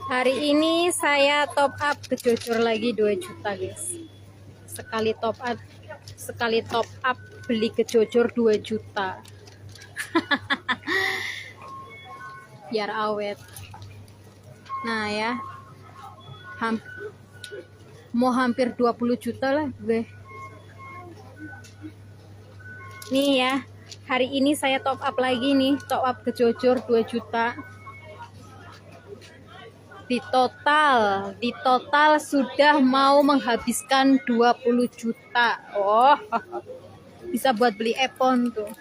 Hari ini saya top up kejocor lagi 2 juta guys. Sekali top up beli kejocor 2 juta. Biar awet. Nah ya. Mau hampir 20 juta lah gue. Nih ya. Hari ini saya top up lagi nih, top up kejocor 2 juta. Di total sudah mau menghabiskan 20 juta. Oh, bisa buat beli iPhone tuh.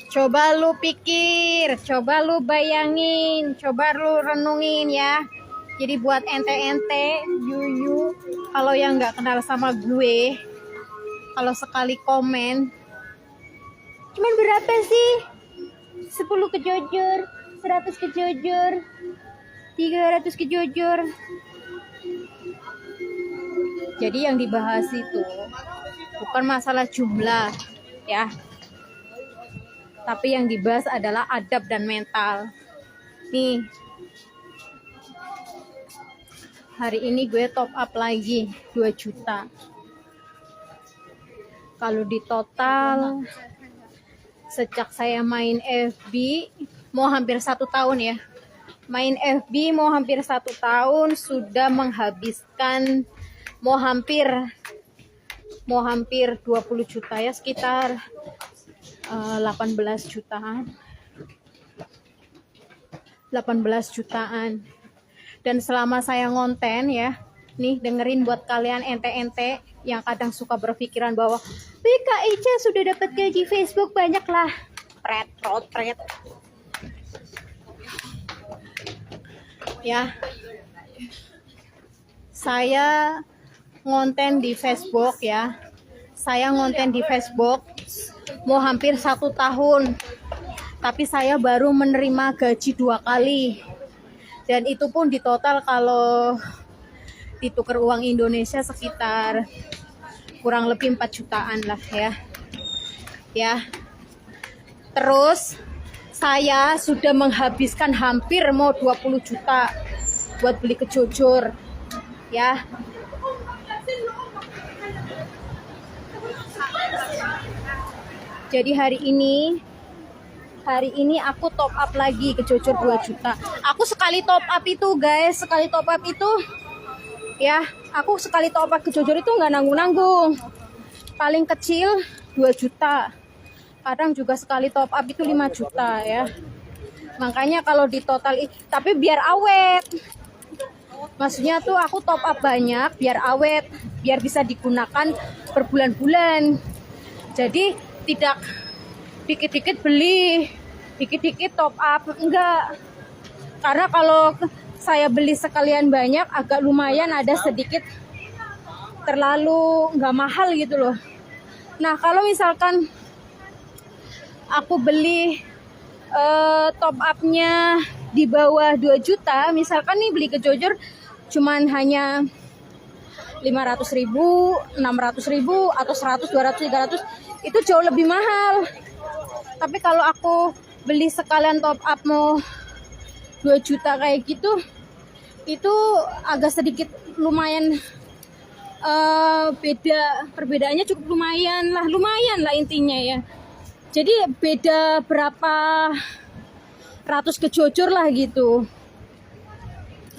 Coba lu pikir, coba lu bayangin, coba lu renungin ya. Jadi buat ente-ente, yuyu, kalau yang nggak kenal sama gue, kalau sekali komen, cuman berapa sih? 10 kejojor, 100 kejojor, 300 kejojor. Jadi yang dibahas itu bukan masalah jumlah ya, tapi yang dibahas adalah adab dan mental. Nih, hari ini gue top up lagi 2 juta. Kalau di total sejak saya main FB mau hampir 1 tahun ya, main FB mau hampir 1 tahun, sudah menghabiskan mau hampir 20 juta ya, sekitar 18 jutaan. Dan selama saya ngonten ya, nih dengerin buat kalian ente-ente yang kadang suka berpikiran bahwa Kak Ica sudah dapat gaji Facebook banyak lah, pret ya. Saya ngonten di Facebook ya, mau hampir 1 tahun, tapi saya baru menerima gaji 2 kali, dan itu pun di total kalau ditukar uang Indonesia sekitar kurang lebih 4 jutaan lah ya. Terus saya sudah menghabiskan hampir mau 20 juta buat beli kejocor ya. Jadi hari ini aku top up lagi kejocor 2 juta. Aku sekali top up itu guys, ya, aku sekali top up kejocor itu nggak nanggung-nanggung. Paling kecil 2 juta. Kadang juga sekali top up itu 5 juta ya. Makanya kalau di total, tapi biar awet. Maksudnya tuh aku top up banyak biar awet, biar bisa digunakan berbulan-bulan. Jadi tidak dikit-dikit beli, dikit-dikit top up, enggak. Karena kalau saya beli sekalian banyak, agak lumayan ada sedikit terlalu nggak mahal gitu loh. Nah kalau misalkan aku beli top upnya di bawah 2 juta, misalkan nih beli kejocor cuman hanya 500.000, 600.000 atau 100, 200, 300, itu jauh lebih mahal. Tapi kalau aku beli sekalian top up mau 2 juta kayak gitu, itu agak sedikit lumayan perbedaannya cukup lumayan lah intinya ya. Jadi beda berapa ratus kejocor lah gitu.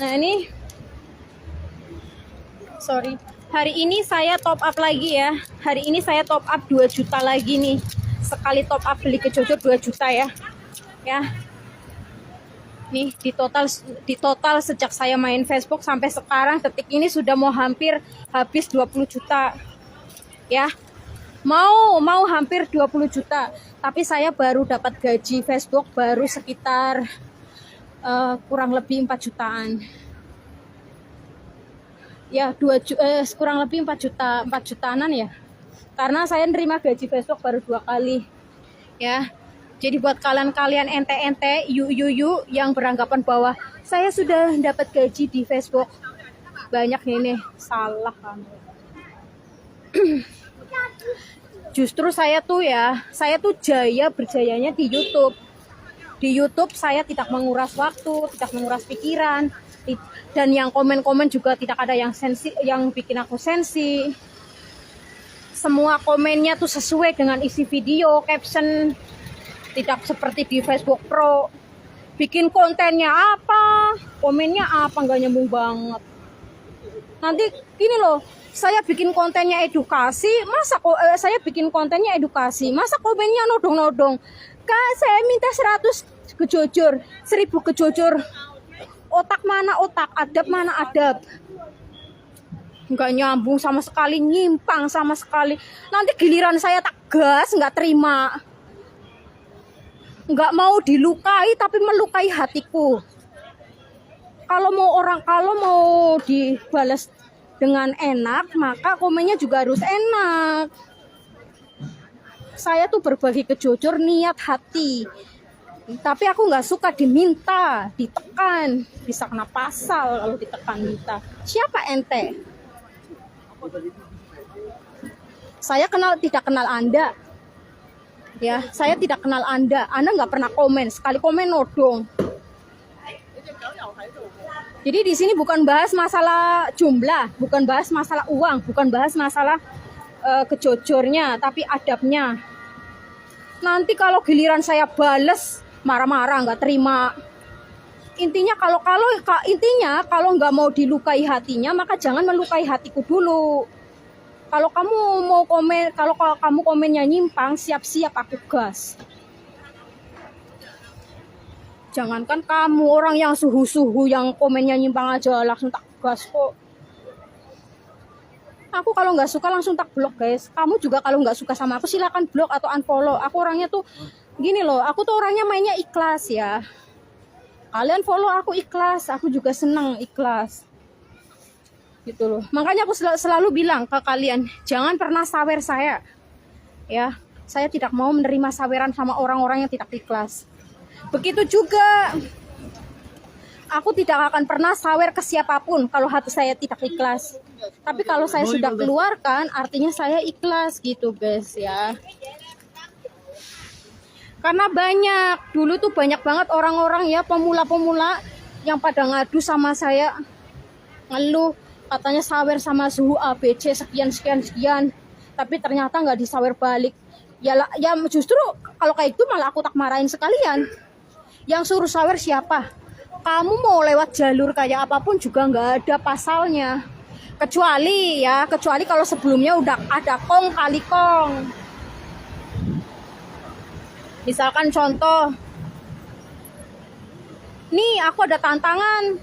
Nah ini, hari ini saya top up lagi ya. Hari ini saya top up 2 juta lagi nih. Sekali top up beli kejocor 2 juta ya. Nih di total sejak saya main Facebook sampai sekarang detik ini sudah mau hampir habis 20 juta. Ya. Mau hampir 20 juta, tapi saya baru dapat gaji Facebook baru sekitar kurang lebih 4 jutaan. Ya, kurang lebih 4 jutaanan ya. Karena saya nerima gaji Facebook baru 2 kali. Ya. Jadi buat kalian ente-ente yu yang beranggapan bahwa saya sudah dapat gaji di Facebook banyak ini, salah kamu. Justru saya tuh berjayanya di YouTube. Di YouTube saya tidak menguras waktu, tidak menguras pikiran, dan yang komen-komen juga tidak ada yang sensi, yang bikin aku sensi. Semua komennya tuh sesuai dengan isi video, caption, tidak seperti di Facebook Pro. Bikin kontennya apa, komennya apa, nggak nyambung banget. Nanti gini loh, saya bikin kontennya edukasi, masa saya bikin kontennya edukasi, masa komennya nodong-nodong. Kak, saya minta 100 kejujur, 1000 kejujur. Otak mana otak, adab mana adab. Nggak nyambung sama sekali, nyimpang sama sekali. Nanti giliran saya tak gas, nggak terima. Nggak mau dilukai tapi melukai hatiku. Kalau mau dibalas dengan enak, maka komennya juga harus enak. Saya tuh berbagi kejujur niat hati, tapi aku nggak suka diminta, ditekan, bisa kena pasal kalau ditekan minta. Siapa ente? Saya tidak kenal Anda. Ya, saya tidak kenal Anda. Anda nggak pernah komen, sekali komen nodong. Jadi di sini bukan bahas masalah jumlah, bukan bahas masalah uang, bukan bahas masalah kejujurnya, tapi adabnya. Nanti kalau giliran saya bales, marah-marah, nggak terima. Intinya kalau nggak mau dilukai hatinya, maka jangan melukai hatiku dulu. Kalau kamu mau komen, kalau kamu komennya nyimpang, siap-siap aku gas. Jangankan kamu, orang yang suhu-suhu yang komennya nyimpang aja langsung tak gas kok. Aku kalau nggak suka langsung tak blok guys. Kamu juga kalau nggak suka sama aku silakan blok atau unfollow. Aku orangnya tuh gini loh, aku tuh orangnya mainnya ikhlas ya. Kalian follow aku ikhlas, aku juga senang ikhlas. Gitu loh. Makanya aku selalu bilang ke kalian, jangan pernah sawer saya. Ya, saya tidak mau menerima saweran sama orang-orang yang tidak ikhlas. Begitu juga aku tidak akan pernah sawer ke siapapun kalau hati saya tidak ikhlas. Tapi kalau saya sudah keluarkan, artinya saya ikhlas gitu guys ya. Karena dulu tuh banyak banget orang-orang ya, pemula-pemula yang pada ngadu sama saya, ngeluh katanya sawer sama suhu ABC sekian. Tapi ternyata nggak disawer balik. Ya justru kalau kayak itu malah aku tak marahin sekalian. Yang suruh sawer siapa? Kamu mau lewat jalur kayak apapun juga nggak ada pasalnya. Kecuali kalau sebelumnya udah ada kong kali kong. Misalkan contoh, nih aku ada tantangan,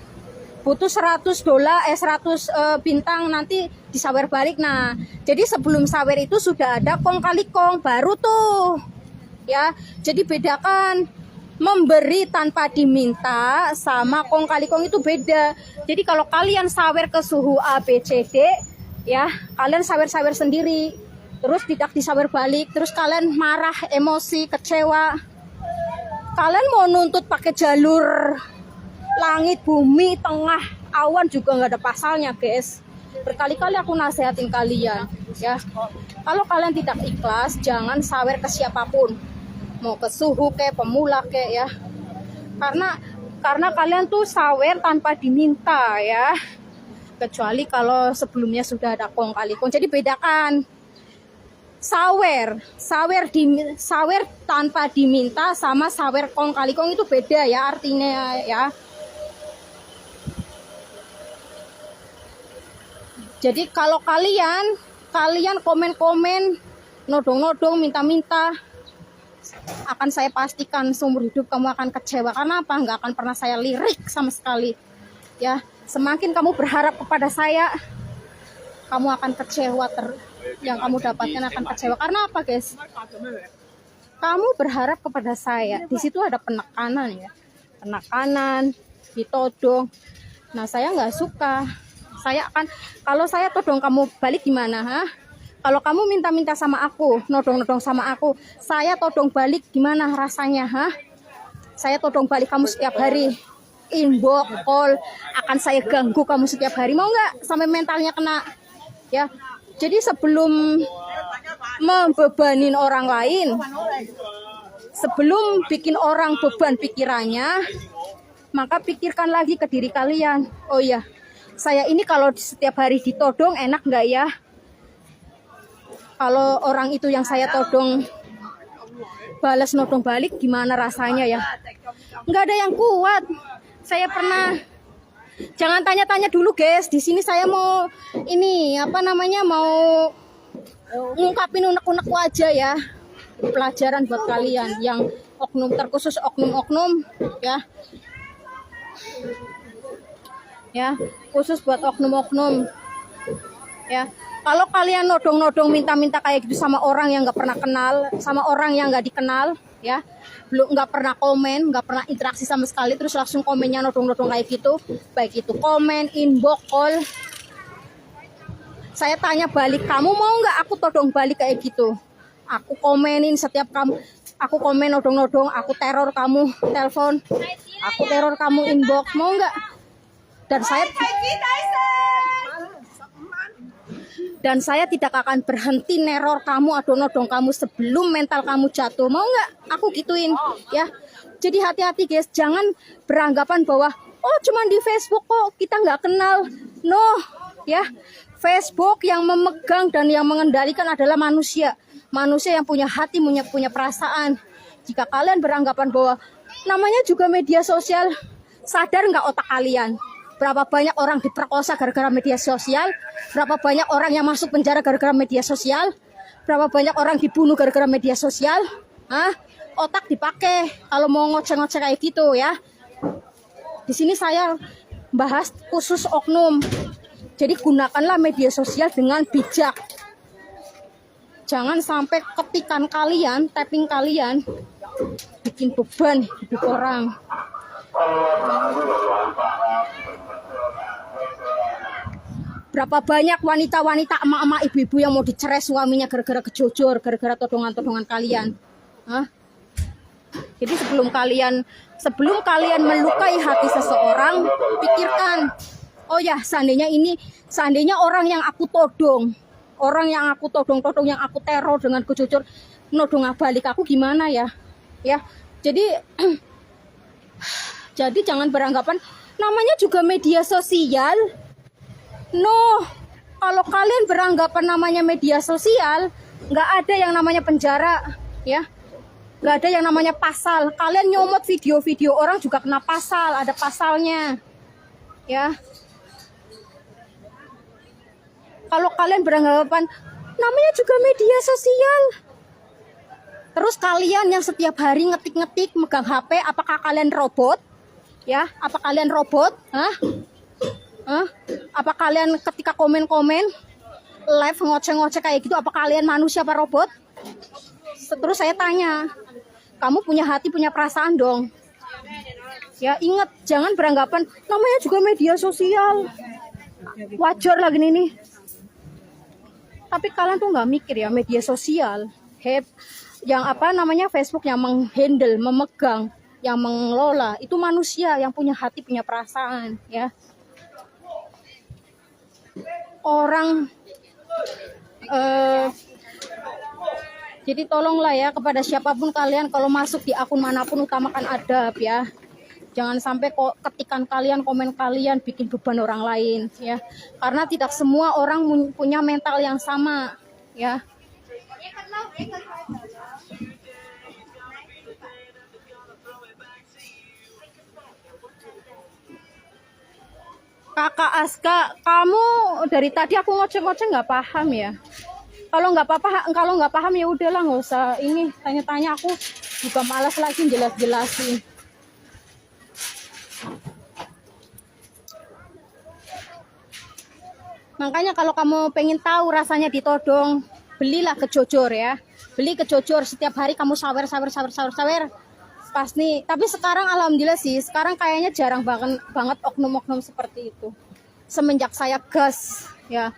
butuh $100, 100 bintang nanti disawer balik. Nah, jadi sebelum sawer itu sudah ada kong kali kong baru tuh. Ya, jadi bedakan memberi tanpa diminta sama kong kali kong itu beda. Jadi kalau kalian sawer ke suhu ABCD, ya kalian sawer-sawer sendiri, terus tidak disawer balik, terus kalian marah, emosi, kecewa. Kalian mau nuntut pakai jalur langit, bumi, tengah, awan juga nggak ada pasalnya guys. Berkali-kali aku nasehatin kalian ya, kalau kalian tidak ikhlas jangan sawer ke siapapun, mau ke suhu kayak pemula kayak ya, karena kalian tuh sawer tanpa diminta ya, kecuali kalau sebelumnya sudah ada kong kali kong. Jadi bedakan sawer tanpa diminta sama sawer kong kali kong itu beda ya artinya ya. Jadi kalau kalian komen-komen, nodong-nodong, minta-minta, akan saya pastikan seumur hidup kamu akan kecewa. Karena apa? Nggak akan pernah saya lirik sama sekali. Ya, semakin kamu berharap kepada saya, kamu akan kecewa. Yang kamu dapatkan akan kecewa. Karena apa, guys? Kamu berharap kepada saya. Di situ ada penekanan ya, penekanan, ditodong. Nah, saya nggak suka. Kalau saya todong kamu balik gimana, ha? Kalau kamu minta-minta sama aku, nodong-nodong sama aku, saya todong balik gimana rasanya, ha? Saya todong balik kamu setiap hari, inbox, call, akan saya ganggu kamu setiap hari, mau nggak? Sampai mentalnya kena, ya. Jadi sebelum membebanin orang lain, Sebelum bikin orang beban pikirannya, maka pikirkan lagi ke diri kalian. Oh iya, saya ini kalau setiap hari ditodong enak nggak ya? Kalau orang itu yang saya todong balas nodong balik, gimana rasanya ya? Nggak ada yang kuat. Saya pernah, jangan tanya-tanya dulu guys. Di sini saya mau ini apa namanya, mau ngungkapin unek-unekku aja ya. Pelajaran buat kalian yang oknum, terkhusus oknum-oknum ya. Ya, khusus buat oknum-oknum. Ya, kalau kalian nodong-nodong minta-minta kayak gitu sama orang yang nggak pernah kenal, sama orang yang nggak dikenal, ya, belum nggak pernah komen, nggak pernah interaksi sama sekali, terus langsung komennya nodong-nodong kayak gitu, baik itu komen, inbox, call, saya tanya balik, kamu mau nggak aku todong balik kayak gitu? Aku komenin setiap kamu, aku komen nodong-nodong, aku teror kamu telepon, aku teror kamu inbox, mau nggak? Dan saya tidak akan berhenti neror kamu atau nodong kamu sebelum mental kamu jatuh. Mau nggak? Aku gituin ya. Jadi hati-hati guys, jangan beranggapan bahwa oh cuman di Facebook kok, kita nggak kenal. No ya, Facebook yang memegang dan yang mengendalikan adalah manusia. Manusia yang punya hati, punya perasaan. Jika kalian beranggapan bahwa namanya juga media sosial, sadar nggak otak kalian? Berapa banyak orang diperkosa gara-gara media sosial? Berapa banyak orang yang masuk penjara gara-gara media sosial? Berapa banyak orang dibunuh gara-gara media sosial? Hah? Otak dipakai kalau mau ngoceh-ngoceh kayak gitu ya. Di sini saya bahas khusus oknum. Jadi gunakanlah media sosial dengan bijak. Jangan sampai ketikan kalian, tapping kalian bikin beban hidup orang. Berapa banyak wanita-wanita, emak-emak, ibu-ibu yang mau dicerai suaminya gara-gara kejujur, gara-gara todongan-todongan kalian. Hah? Jadi sebelum kalian melukai hati seseorang, pikirkan, oh ya seandainya orang yang aku todong, yang aku teror dengan kejujur, nodong balik aku gimana ya? Ya, jadi jangan beranggapan namanya juga media sosial. No, kalau kalian beranggapan namanya media sosial, nggak ada yang namanya penjara, ya, nggak ada yang namanya pasal. Kalian nyomot video-video orang juga kena pasal, ada pasalnya, ya. Kalau kalian beranggapan namanya juga media sosial, terus kalian yang setiap hari ngetik-ngetik, megang HP, apakah kalian robot? Ya, apa kalian robot? Hah? Apa kalian ketika komen-komen live ngoceh-ngoceh kayak gitu, apa kalian manusia apa robot? Terus saya tanya, kamu punya hati, punya perasaan dong. Ya ingat, jangan beranggapan namanya juga media sosial, wajar lagi nih. Tapi kalian tuh nggak mikir ya, media sosial yang apa namanya, Facebook yang menghandle, memegang, yang mengelola itu manusia yang punya hati, punya perasaan, ya. Orang jadi tolonglah ya, kepada siapapun kalian kalau masuk di akun manapun, utamakan adab ya. Jangan sampai kok ketikan kalian, komen kalian bikin beban orang lain ya. Karena tidak semua orang punya mental yang sama ya. Kakak Aska, kamu dari tadi aku ngoceh-ngoceh nggak paham ya? Kalau nggak paham ya udahlah, nggak usah ini tanya-tanya, aku juga malas lagi jelas-jelasin. Makanya kalau kamu pengen tahu rasanya ditodong, belilah kejojor ya. Beli kejojor, setiap hari kamu sawer. Pasti. Tapi sekarang alhamdulillah sih, sekarang kayaknya jarang banget oknum-oknum seperti itu. Semenjak saya gas ya,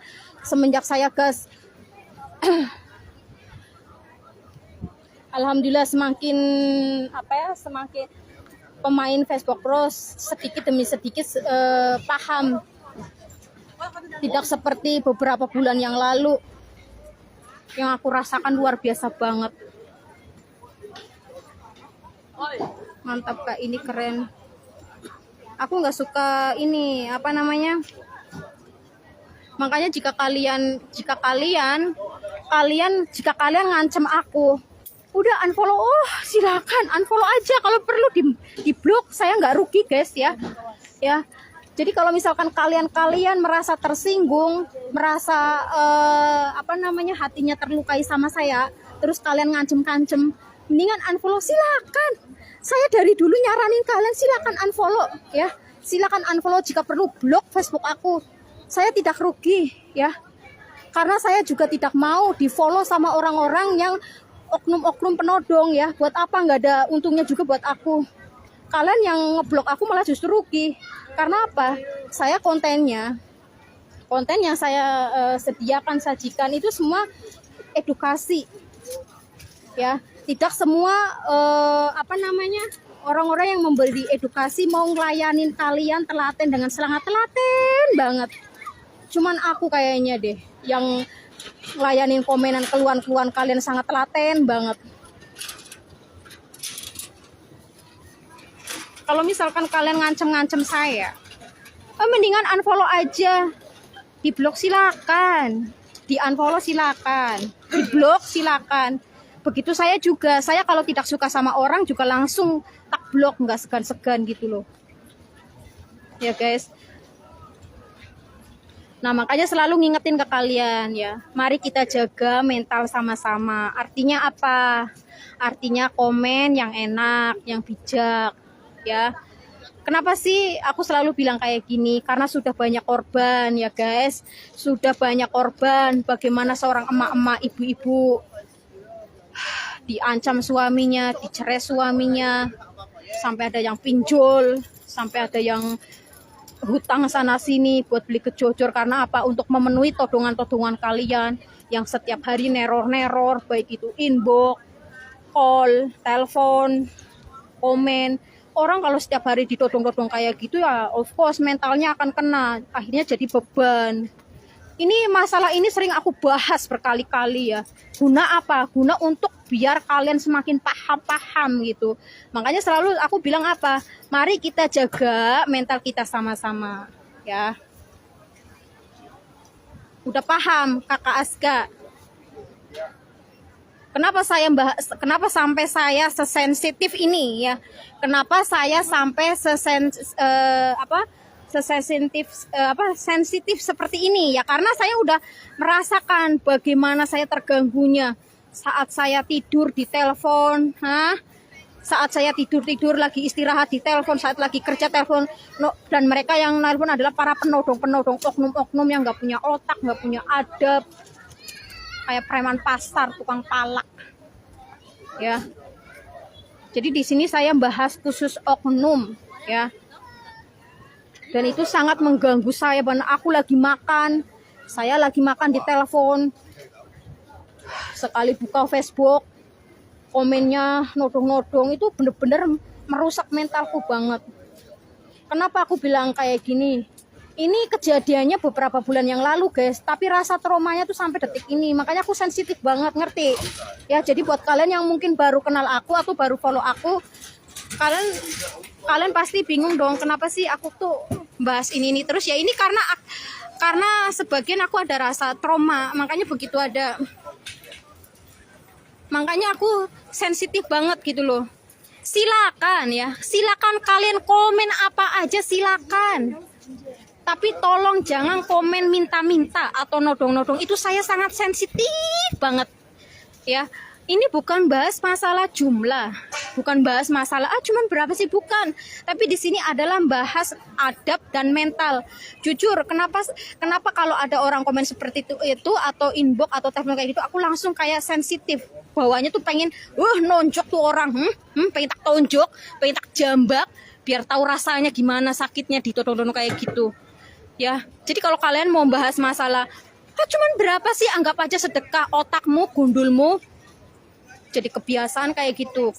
alhamdulillah semakin pemain Facebook Pro sedikit demi sedikit paham. Tidak seperti beberapa bulan yang lalu yang aku rasakan luar biasa banget. Mantap Kak, ini keren. Aku nggak suka ini apa namanya. Makanya jika kalian ngancem aku, udah unfollow, oh silakan unfollow aja, kalau perlu di blok, saya nggak rugi guys ya. Jadi kalau misalkan kalian merasa tersinggung, merasa apa namanya, hatinya terlukai sama saya, terus kalian ngancem, mendingan unfollow, silakan. Saya dari dulu nyaranin kalian silakan unfollow ya. Silakan unfollow, jika perlu blok Facebook aku. Saya tidak rugi ya. Karena saya juga tidak mau di-follow sama orang-orang yang oknum-oknum penodong ya. Buat apa, nggak ada untungnya juga buat aku. Kalian yang ngeblok aku malah justru rugi. Karena apa? Saya konten yang saya sediakan, sajikan itu semua edukasi ya. Tidak semua apa namanya, orang-orang yang memberi edukasi mau ngelayanin kalian telaten dengan sangat telaten banget. Cuman aku kayaknya deh yang ngelayanin komenan keluhan kalian sangat telaten banget. Kalau misalkan kalian ngancem saya, mendingan unfollow aja. Di blok silakan, di unfollow silakan, di blok silakan. Begitu saya juga, saya kalau tidak suka sama orang juga langsung tak blok, nggak segan-segan gitu loh. Ya guys. Nah makanya selalu ngingetin ke kalian ya, mari kita jaga mental sama-sama. Artinya apa? Artinya komen yang enak, yang bijak ya. Kenapa sih aku selalu bilang kayak gini? Karena sudah banyak korban ya guys. Sudah banyak korban. Bagaimana seorang emak-emak, ibu-ibu diancam suaminya, dicerai suaminya, sampai ada yang pinjol, sampai ada yang hutang sana sini buat beli kejojor. Karena apa? Untuk memenuhi todongan-todongan kalian yang setiap hari neror-neror, baik itu inbox, call, telepon, komen. Orang kalau setiap hari ditodong-todong kayak gitu ya, of course mentalnya akan kena, akhirnya jadi beban. Ini masalah ini sering aku bahas berkali-kali ya. Guna apa? Guna untuk biar kalian semakin paham gitu. Makanya selalu aku bilang apa? Mari kita jaga mental kita sama-sama ya. Udah paham Kakak Aska? Kenapa sampai saya sesensitif ini ya? Kenapa saya sampai sensitif seperti ini ya? Karena saya udah merasakan bagaimana saya terganggunya saat saya tidur di telepon, saat saya tidur lagi istirahat di telepon, saat lagi kerja telepon, dan mereka yang nelpon adalah para penodong oknum yang nggak punya otak, nggak punya adab, kayak preman pasar, tukang palak ya. Jadi di sini saya bahas khusus oknum ya. Dan itu sangat mengganggu saya. Aku lagi makan, saya lagi makan di telepon, sekali buka Facebook, komennya nodong-nodong, itu bener-bener merusak mentalku banget. Kenapa aku bilang kayak gini? Ini kejadiannya beberapa bulan yang lalu guys, tapi rasa traumanya tuh sampai detik ini. Makanya aku sensitif banget, ngerti? Ya, jadi buat kalian yang mungkin baru kenal aku atau baru follow aku, kalian pasti bingung dong, kenapa sih aku tuh bahas ini terus ya. Ini karena sebagian aku ada rasa trauma, makanya aku sensitif banget gitu loh. Silakan ya, silakan kalian komen apa aja, silakan. Tapi tolong jangan komen minta-minta atau nodong-nodong. Itu saya sangat sensitif banget ya. Ini bukan bahas masalah jumlah, bukan bahas masalah cuman berapa sih, bukan. Tapi di sini adalah bahas adab dan mental. Jujur, kenapa kalau ada orang komen seperti itu atau inbox atau telepon kayak gitu, aku langsung kayak sensitif. Bawahnya tuh pengen nonjok tuh orang, pengen tak tonjok, pengen tak jambak, biar tahu rasanya gimana sakitnya ditodong-todong kayak gitu. Ya, jadi kalau kalian mau bahas masalah, cuman berapa sih, anggap aja sedekah otakmu, gundulmu. Jadi kebiasaan kayak gitu.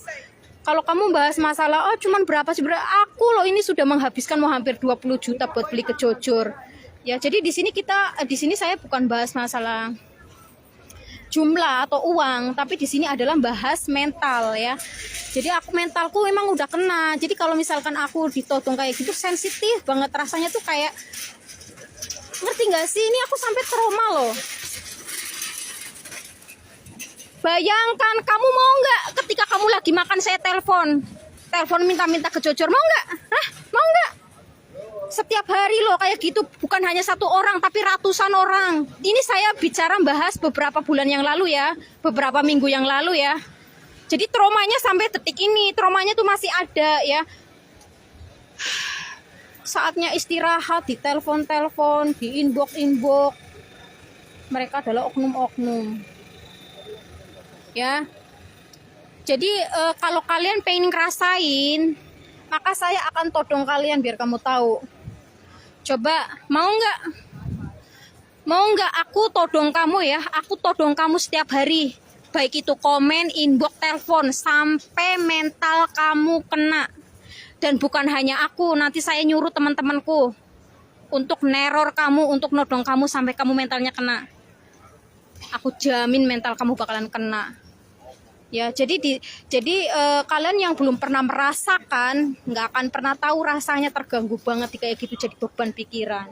Kalau kamu bahas masalah, cuman berapa sih, aku loh ini sudah menghabiskan mau hampir 20 juta buat beli kejojor. Ya, jadi di sini saya bukan bahas masalah jumlah atau uang, tapi di sini adalah bahas mental ya. Jadi aku mentalku memang udah kena. Jadi kalau misalkan aku ditodong kayak gitu sensitif banget rasanya tuh kayak, ngerti nggak sih? Ini aku sampai trauma loh. Bayangkan kamu mau nggak ketika kamu lagi makan saya telepon minta-minta kejojor, mau nggak? Hah? Mau nggak? Setiap hari loh kayak gitu, bukan hanya satu orang tapi ratusan orang. Ini saya bicara bahas beberapa bulan yang lalu ya, beberapa minggu yang lalu ya. Jadi traumanya sampai detik ini, traumanya tuh masih ada ya. Saatnya istirahat, di telepon, di inbox. Mereka adalah oknum-oknum. Ya. Jadi kalau kalian pengen ngerasain, maka saya akan todong kalian biar kamu tahu. Coba, mau nggak? Mau nggak aku todong kamu ya? Aku todong kamu setiap hari. Baik itu komen, inbox, telepon, sampai mental kamu kena. Dan bukan hanya aku, nanti saya nyuruh teman-temanku untuk neror kamu, untuk nodong kamu sampai kamu mentalnya kena. Aku jamin mental kamu bakalan kena. Ya, jadi kalian yang belum pernah merasakan nggak akan pernah tahu rasanya terganggu banget kayak gitu, jadi beban pikiran.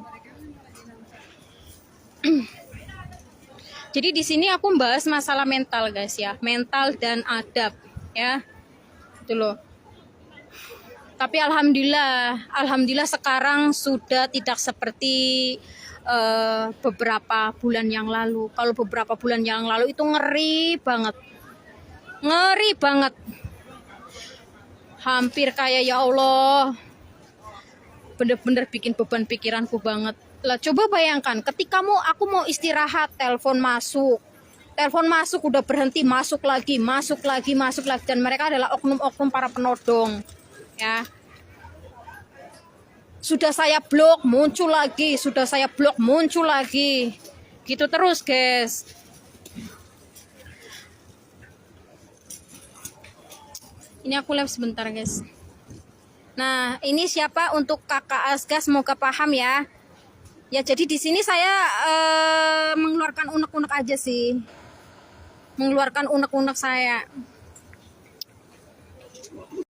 Jadi di sini aku bahas masalah mental guys ya, mental dan adab ya, itu loh. Tapi alhamdulillah sekarang sudah tidak seperti beberapa bulan yang lalu. Kalau beberapa bulan yang lalu itu ngeri banget. Hampir kayak ya Allah, bener-bener bikin beban pikiranku banget lah. Coba bayangkan ketika aku mau istirahat, telepon masuk udah berhenti, masuk lagi, dan mereka adalah oknum-oknum para penodong ya. Sudah saya blok muncul lagi, gitu terus guys. Ini aku live sebentar guys. Nah, ini siapa untuk Kakak Asga, semoga paham ya. Ya, jadi di sini saya mengeluarkan unek-unek aja sih. Mengeluarkan unek-unek saya.